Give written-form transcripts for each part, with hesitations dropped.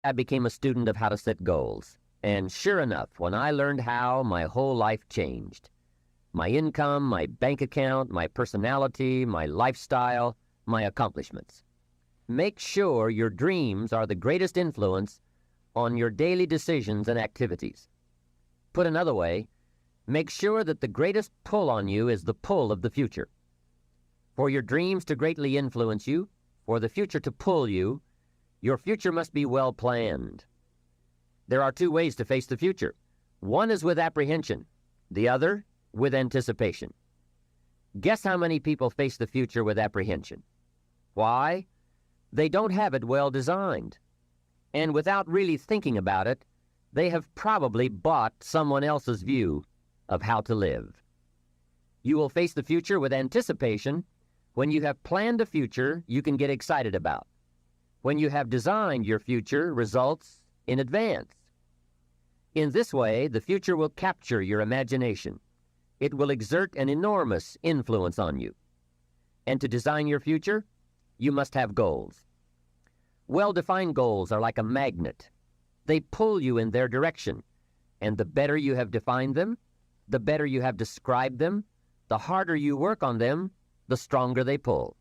I became a student of how to set goals. And sure enough, when I learned how, my whole life changed. My income, my bank account, my personality, my lifestyle, my accomplishments. Make sure your dreams are the greatest influence on your daily decisions and activities. Put another way, make sure that the greatest pull on you is the pull of the future. For your dreams to greatly influence you, for the future to pull you, your future must be well planned. There are two ways to face the future. One is with apprehension, the other with anticipation. Guess how many people face the future with apprehension? Why? They don't have it well designed. And without really thinking about it, they have probably bought someone else's view of how to live. You will face the future with anticipation when you have planned a future you can get excited about, when you have designed your future results in advance. In this way, the future will capture your imagination. It will exert an enormous influence on you. And to design your future, you must have goals. Well-defined goals are like a magnet. They pull you in their direction, and the better you have defined them, the better you have described them, the harder you work on them, the stronger they pull.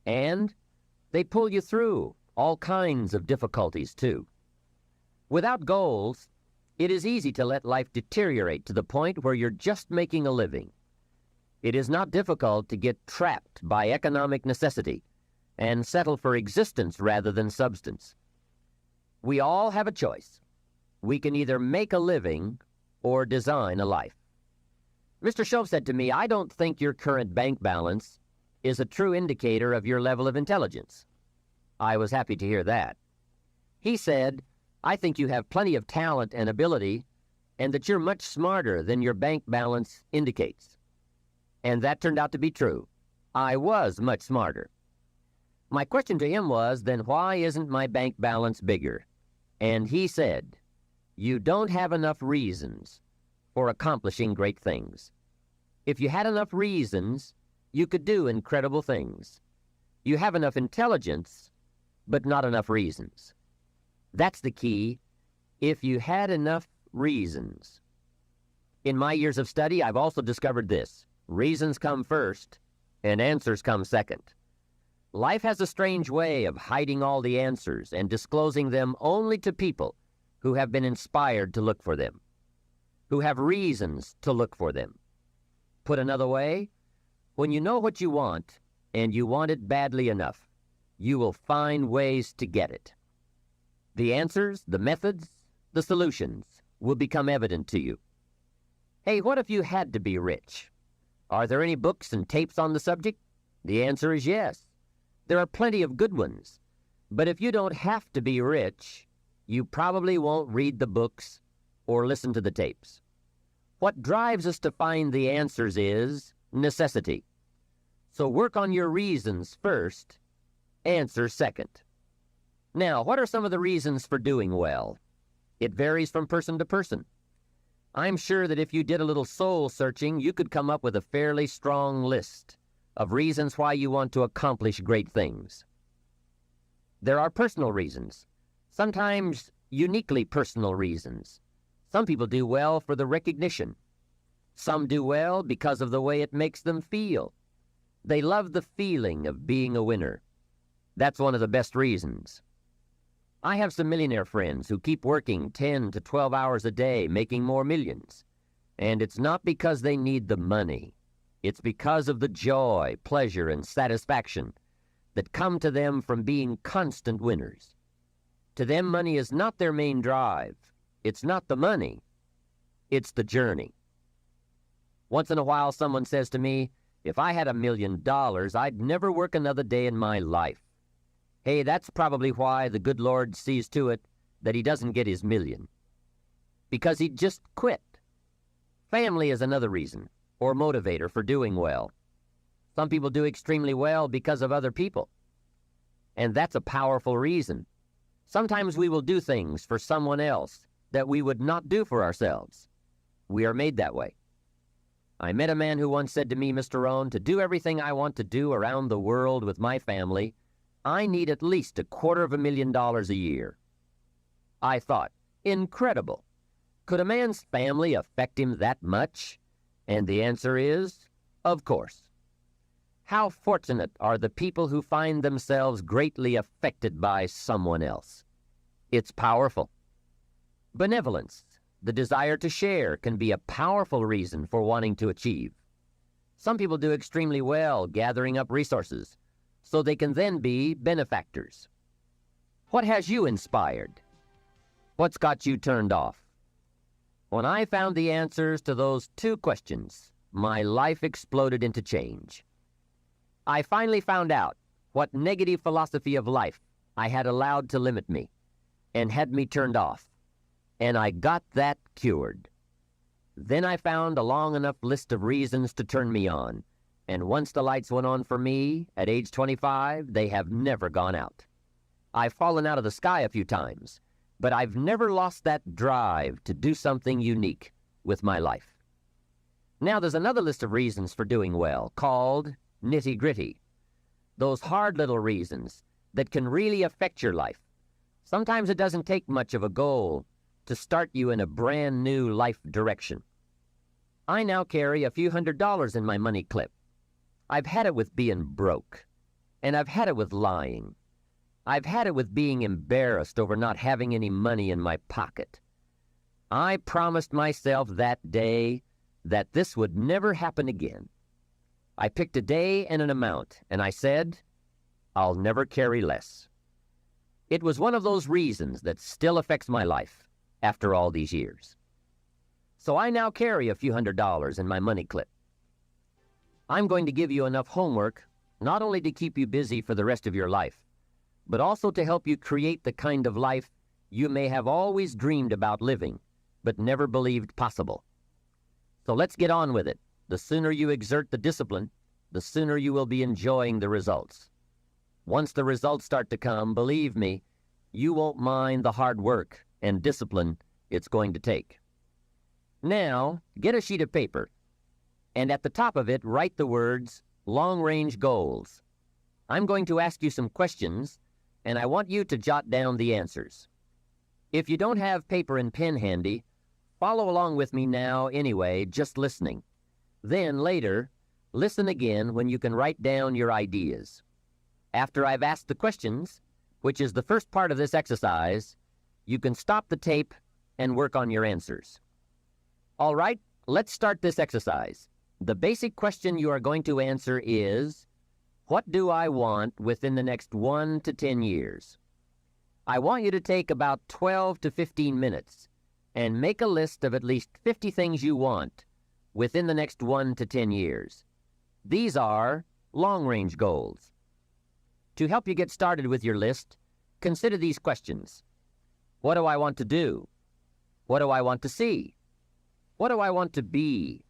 And they pull you through all kinds of difficulties, too. Without goals, it is easy to let life deteriorate to the point where you're just making a living. It is not difficult to get trapped by economic necessity and settle for existence rather than substance. We all have a choice. We can either make a living or design a life. Mr. Shove said to me, "I don't think your current bank balance is a true indicator of your level of intelligence." I was happy to hear that. He said, "I think you have plenty of talent and ability, and that you're much smarter than your bank balance indicates." And that turned out to be true. I was much smarter. My question to him was, then why isn't my bank balance bigger? And he said, "You don't have enough reasons for accomplishing great things. If you had enough reasons, you could do incredible things. You have enough intelligence, but not enough reasons." That's the key. If you had enough reasons. In my years of study, I've also discovered this. Reasons come first, and answers come second. Life has a strange way of hiding all the answers and disclosing them only to people who have been inspired to look for them, who have reasons to look for them. Put another way, when you know what you want, and you want it badly enough, you will find ways to get it. The answers, the methods, the solutions will become evident to you. Hey, what if you had to be rich? Are there any books and tapes on the subject? The answer is yes. There are plenty of good ones. But if you don't have to be rich, you probably won't read the books or listen to the tapes. What drives us to find the answers is necessity. So work on your reasons first, answers second. Now, what are some of the reasons for doing well? It varies from person to person. I'm sure that if you did a little soul searching, you could come up with a fairly strong list of reasons why you want to accomplish great things. There are personal reasons, sometimes uniquely personal reasons. Some people do well for the recognition. Some do well because of the way it makes them feel. They love the feeling of being a winner. That's one of the best reasons. I have some millionaire friends who keep working 10 to 12 hours a day, making more millions. And it's not because they need the money. It's because of the joy, pleasure, and satisfaction that come to them from being constant winners. To them, money is not their main drive. It's not the money. It's the journey. Once in a while, someone says to me, "If I had $1 million, I'd never work another day in my life." Hey, that's probably why the good Lord sees to it that he doesn't get his million. Because he'd just quit. Family is another reason, or motivator for doing well. Some people do extremely well because of other people. And that's a powerful reason. Sometimes we will do things for someone else that we would not do for ourselves. We are made that way. I met a man who once said to me, "Mr. Rohn, to do everything I want to do around the world with my family, I need at least $250,000 a year." I thought, incredible. Could a man's family affect him that much? And the answer is, of course. How fortunate are the people who find themselves greatly affected by someone else. It's powerful. Benevolence, the desire to share, can be a powerful reason for wanting to achieve. Some people do extremely well gathering up resources, so they can then be benefactors. What has you inspired? What's got you turned off? When I found the answers to those two questions, my life exploded into change. I finally found out what negative philosophy of life I had allowed to limit me and had me turned off, and I got that cured. Then I found a long enough list of reasons to turn me on, and once the lights went on for me at age 25, they have never gone out. I've fallen out of the sky a few times, but I've never lost that drive to do something unique with my life. Now there's another list of reasons for doing well, called nitty-gritty. Those hard little reasons that can really affect your life. Sometimes it doesn't take much of a goal to start you in a brand new life direction. I now carry a few $100s in my money clip. I've had it with being broke, and I've had it with lying. I've had it with being embarrassed over not having any money in my pocket. I promised myself that day that this would never happen again. I picked a day and an amount, and I said, I'll never carry less. It was one of those reasons that still affects my life after all these years. So I now carry a few $100s in my money clip. I'm going to give you enough homework not only to keep you busy for the rest of your life, but also to help you create the kind of life you may have always dreamed about living, but never believed possible. So let's get on with it. The sooner you exert the discipline, the sooner you will be enjoying the results. Once the results start to come, believe me, you won't mind the hard work and discipline it's going to take. Now, get a sheet of paper, and at the top of it, write the words, long-range goals. I'm going to ask you some questions, and I want you to jot down the answers. If you don't have paper and pen handy, follow along with me now anyway, just listening. Then later, listen again when you can write down your ideas. After I've asked the questions, which is the first part of this exercise, you can stop the tape and work on your answers. All right, let's start this exercise. The basic question you are going to answer is, what do I want within the next 1 to 10 years? I want you to take about 12 to 15 minutes and make a list of at least 50 things you want within the next 1 to 10 years. These are long-range goals. To help you get started with your list, consider these questions. What do I want to do? What do I want to see? What do I want to be?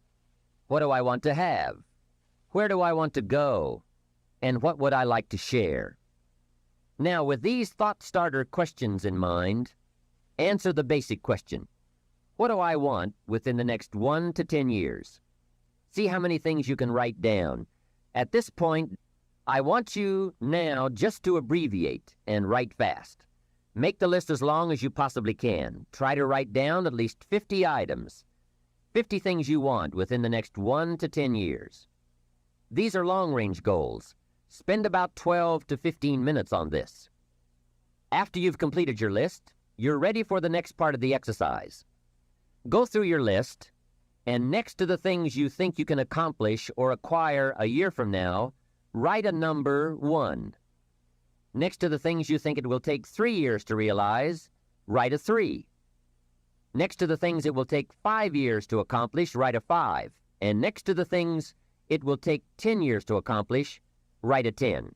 What do I want to have? Where do I want to go? And what would I like to share? Now, with these thought starter questions in mind, answer the basic question. What do I want within the next 1 to 10 years? See how many things you can write down. At this point, I want you now just to abbreviate and write fast. Make the list as long as you possibly can. Try to write down at least 50 items, 50 things you want within the next 1 to 10 years. These are long-range goals. Spend about 12 to 15 minutes on this. After you've completed your list, you're ready for the next part of the exercise. Go through your list, and next to the things you think you can accomplish or acquire a year from now, write a number 1. Next to the things you think it will take 3 years to realize, write a 3. Next to the things it will take 5 years to accomplish, write a 5. And next to the things it will take 10 years to accomplish, write a 10.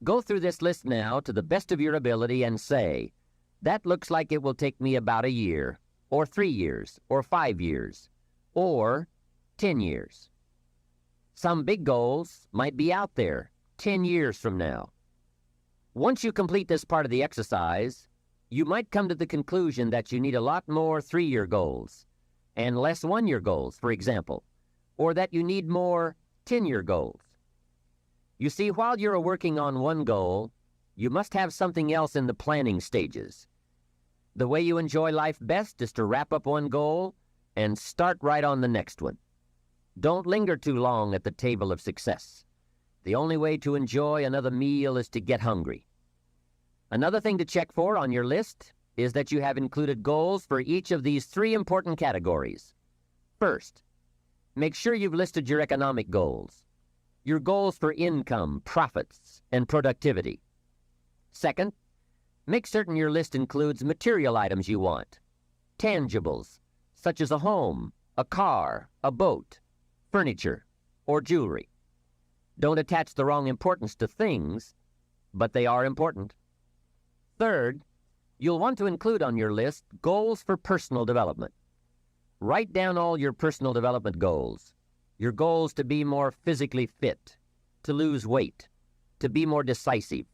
Go through this list now to the best of your ability and say, that looks like it will take me about a year, or 3 years, or 5 years, or 10 years. Some big goals might be out there 10 years from now. Once you complete this part of the exercise, you might come to the conclusion that you need a lot more 3-year goals and less 1-year goals, for example, or that you need more 10-year goals. You see, while you're working on one goal, you must have something else in the planning stages. The way you enjoy life best is to wrap up one goal and start right on the next one. Don't linger too long at the table of success. The only way to enjoy another meal is to get hungry. Another thing to check for on your list is that you have included goals for each of these 3 important categories. First, make sure you've listed your economic goals, your goals for income, profits, and productivity. Second, make certain your list includes material items you want, tangibles, such as a home, a car, a boat, furniture, or jewelry. Don't attach the wrong importance to things, but they are important. Third, you'll want to include on your list goals for personal development. Write down all your personal development goals, your goals to be more physically fit, to lose weight, to be more decisive,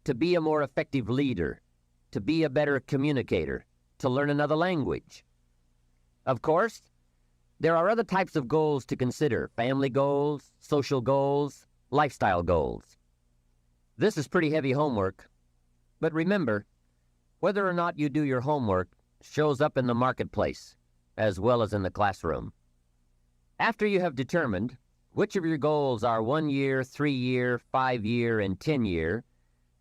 to be a more effective leader, to be a better communicator, to learn another language. Of course, there are other types of goals to consider: family goals, social goals, lifestyle goals. This is pretty heavy homework, but remember, whether or not you do your homework shows up in the marketplace as well as in the classroom. After you have determined which of your goals are 1 year, 3 year, 5 year, and 10 year,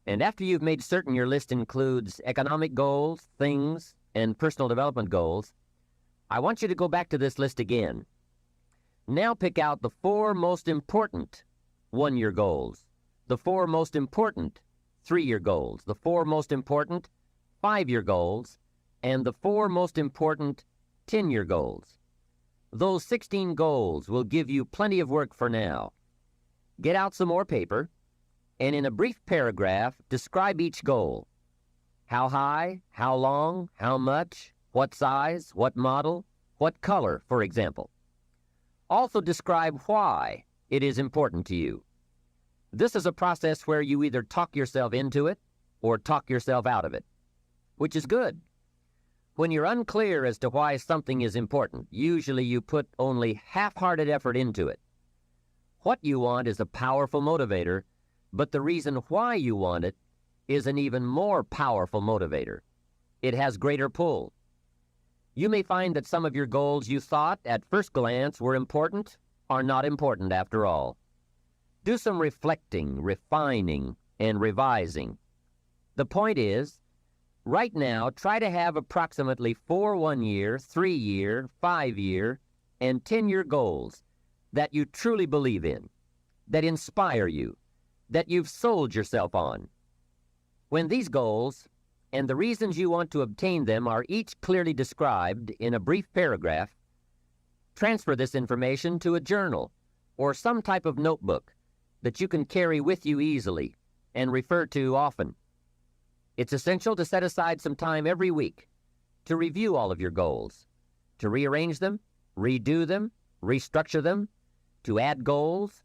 and after you've made certain your list includes economic goals, things, and personal development goals, I want you to go back to this list again. Now pick out the 4 most important 1-year goals, the 4 most important 3-year goals, the 4 most important 5-year goals, and the 4 most important 10-year goals. Those 16 goals will give you plenty of work for now. Get out some more paper, and in a brief paragraph, describe each goal. How high, how long, how much, what size, what model, what color, for example. Also describe why it is important to you. This is a process where you either talk yourself into it or talk yourself out of it, which is good. When you're unclear as to why something is important, usually you put only half-hearted effort into it. What you want is a powerful motivator, but the reason why you want it is an even more powerful motivator. It has greater pull. You may find that some of your goals you thought at first glance were important are not important after all. Do some reflecting, refining, and revising. The point is, right now, try to have approximately 4 1-year, 3-year, 5-year, and 10-year goals that you truly believe in, that inspire you, that you've sold yourself on. When these goals and the reasons you want to obtain them are each clearly described in a brief paragraph, transfer this information to a journal or some type of notebook that you can carry with you easily and refer to often. It's essential to set aside some time every week to review all of your goals, to rearrange them, redo them, restructure them, to add goals,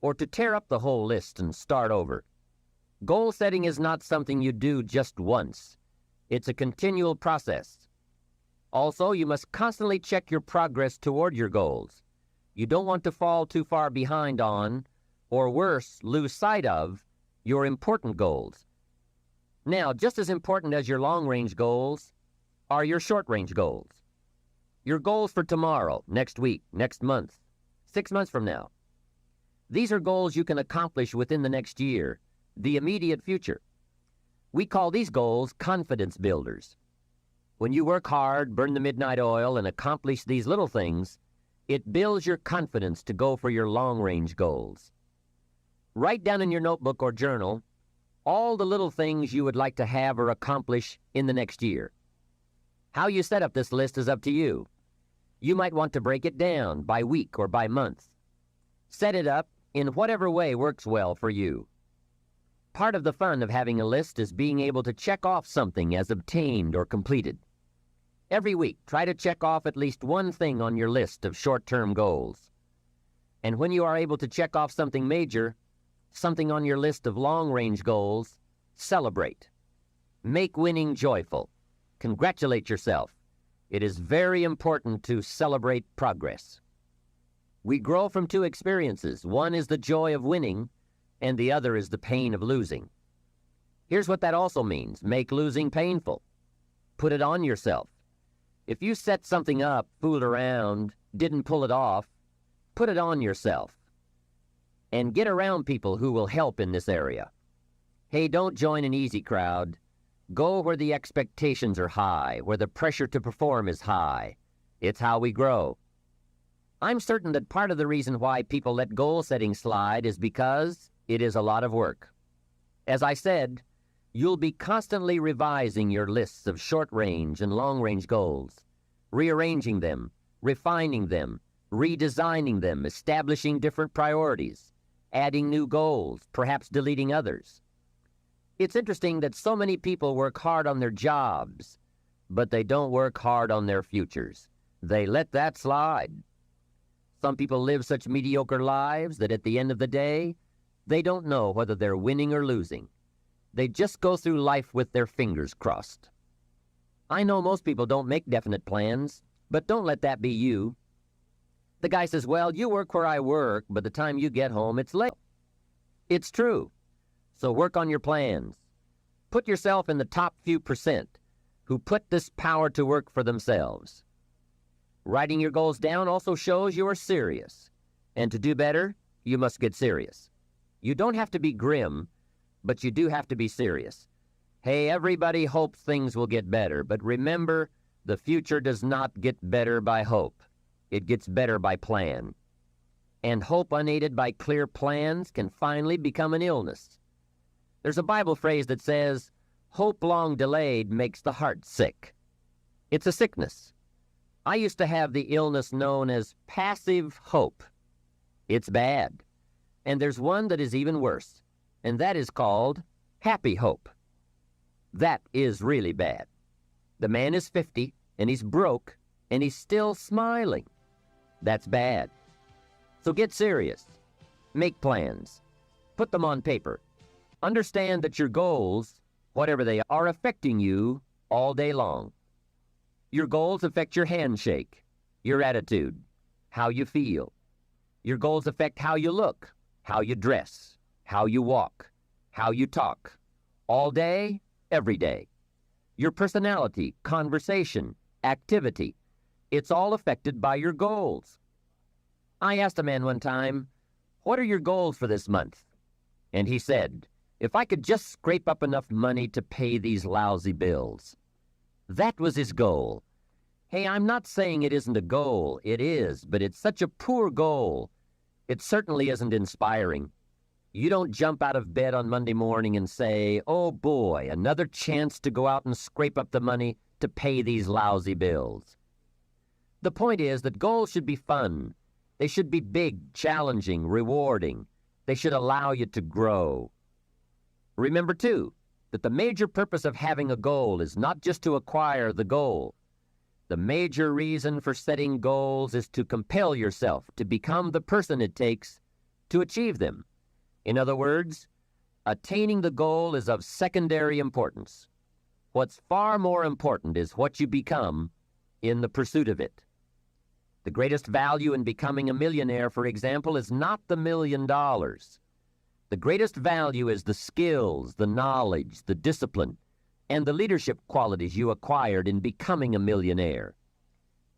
or to tear up the whole list and start over. Goal setting is not something you do just once. It's a continual process. Also, you must constantly check your progress toward your goals. You don't want to fall too far behind on, or worse, lose sight of, your important goals. Now, just as important as your long-range goals are your short-range goals. Your goals for tomorrow, next week, next month, 6 months from now. These are goals you can accomplish within the next year, the immediate future. We call these goals confidence builders. When you work hard, burn the midnight oil, and accomplish these little things, it builds your confidence to go for your long-range goals. Write down in your notebook or journal all the little things you would like to have or accomplish in the next year. How you set up this list is up to you. You might want to break it down by week or by month. Set it up in whatever way works well for you. Part of the fun of having a list is being able to check off something as obtained or completed. Every week, try to check off at least one thing on your list of short-term goals. And when you are able to check off something major, something on your list of long-range goals, celebrate. Make winning joyful. Congratulate yourself. It is very important to celebrate progress. We grow from 2 experiences. One is the joy of winning, and the other is the pain of losing. Here's what that also means. Make losing painful. put it on yourself. If you set something up, fooled around, didn't pull it off, put it on yourself. And get around people who will help in this area. Hey, don't join an easy crowd. Go where the expectations are high, where the pressure to perform is high. It's how we grow. I'm certain that part of the reason why people let goal setting slide is because it is a lot of work. As I said, you'll be constantly revising your lists of short-range and long-range goals, rearranging them, refining them, redesigning them, establishing different priorities, adding new goals, perhaps deleting others. It's interesting that so many people work hard on their jobs, but they don't work hard on their futures. They let that slide. Some people live such mediocre lives that at the end of the day, they don't know whether they're winning or losing. They just go through life with their fingers crossed. I know most people don't make definite plans, but don't let that be you. The guy says, well, you work where I work, but the time you get home, it's late. It's true. So work on your plans. Put yourself in the top few percent who put this power to work for themselves. Writing your goals down also shows you are serious. And to do better, you must get serious. You don't have to be grim, but you do have to be serious. Hey, everybody hopes things will get better, but remember, the future does not get better by hope. It gets better by plan. And hope unaided by clear plans can finally become an illness. There's a Bible phrase that says, hope long delayed makes the heart sick. It's a sickness. I used to have the illness known as passive hope. It's bad. And there's one that is even worse, and that is called happy hope. That is really bad. The man is 50, and he's broke, and he's still smiling. That's bad. So get serious. Make plans. Put them on paper. Understand that your goals, whatever they are affecting you all day long. Your goals affect your handshake, your attitude, how you feel. Your goals affect how you look, how you dress, how you walk, how you talk, all day, every day. Your personality, conversation, activity, it's all affected by your goals. I asked a man one time, what are your goals for this month? And he said, if I could just scrape up enough money to pay these lousy bills. That was his goal. Hey, I'm not saying it isn't a goal. It is, but it's such a poor goal. It certainly isn't inspiring. You don't jump out of bed on Monday morning and say, oh boy, another chance to go out and scrape up the money to pay these lousy bills. The point is that goals should be fun. They should be big, challenging, rewarding. They should allow you to grow. Remember, too, that the major purpose of having a goal is not just to acquire the goal. The major reason for setting goals is to compel yourself to become the person it takes to achieve them. In other words, attaining the goal is of secondary importance. What's far more important is what you become in the pursuit of it. The greatest value in becoming a millionaire, for example, is not the $1 million. The greatest value is the skills, the knowledge, the discipline, and the leadership qualities you acquired in becoming a millionaire.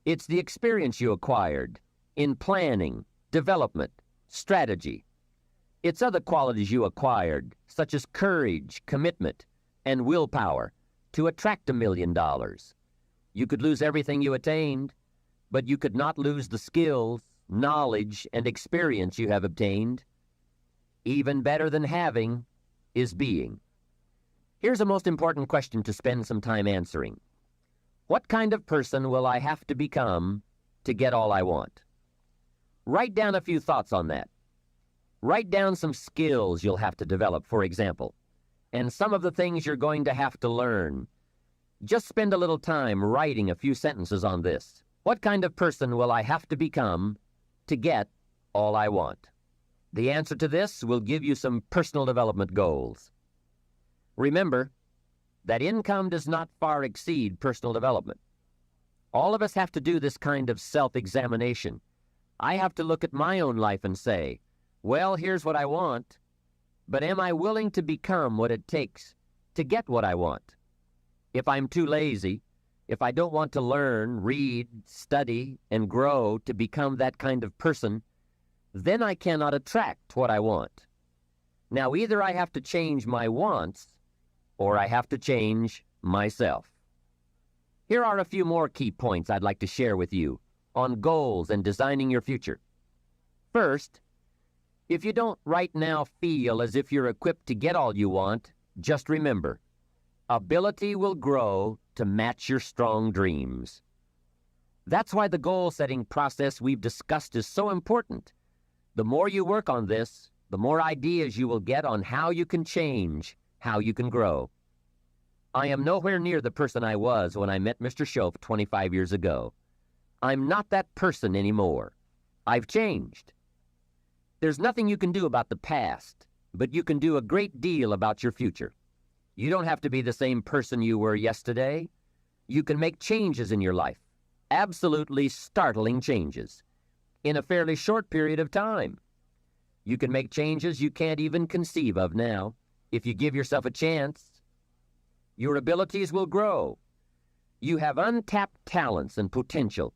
It's the experience you acquired in planning, development, strategy. It's other qualities you acquired, such as courage, commitment, and willpower, to attract $1 million. You could lose everything you attained, but you could not lose the skills, knowledge, and experience you have obtained. Even better than having is being. Here's a most important question to spend some time answering. What kind of person will I have to become to get all I want? Write down a few thoughts on that. Write down some skills you'll have to develop, for example, and some of the things you're going to have to learn. Just spend a little time writing a few sentences on this. What kind of person will I have to become to get all I want? The answer to this will give you some personal development goals. Remember that income does not far exceed personal development. All of us have to do this kind of self-examination. I have to look at my own life and say, well, here's what I want, but am I willing to become what it takes to get what I want? If I'm too lazy, If I don't want to learn, read, study, and grow to become that kind of person, then I cannot attract what I want. Now, either I have to change my wants, or I have to change myself. Here are a few more key points I'd like to share with you on goals and designing your future. First, if you don't right now feel as if you're equipped to get all you want, just remember, ability will grow to match your strong dreams. That's why the goal-setting process we've discussed is so important. The more you work on this, the more ideas you will get on how you can change, how you can grow. I am nowhere near the person I was when I met Mr. Shope 25 years ago. I'm not that person anymore. I've changed. There's nothing you can do about the past, but you can do a great deal about your future. You don't have to be the same person you were yesterday. You can make changes in your life, absolutely startling changes, in a fairly short period of time. You can make changes you can't even conceive of now if you give yourself a chance. Your abilities will grow. You have untapped talents and potential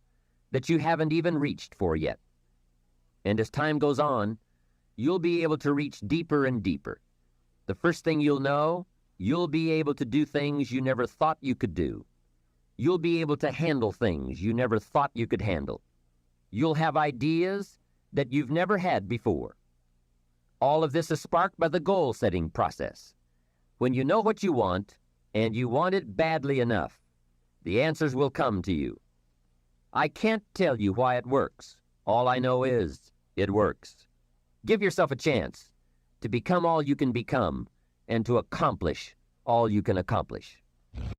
that you haven't even reached for yet. And as time goes on, you'll be able to reach deeper and deeper. The first thing you'll know, you'll be able to do things you never thought you could do. You'll be able to handle things you never thought you could handle. You'll have ideas that you've never had before. All of this is sparked by the goal-setting process. When you know what you want, and you want it badly enough, the answers will come to you. I can't tell you why it works. All I know is it works. Give yourself a chance to become all you can become and to accomplish all you can accomplish.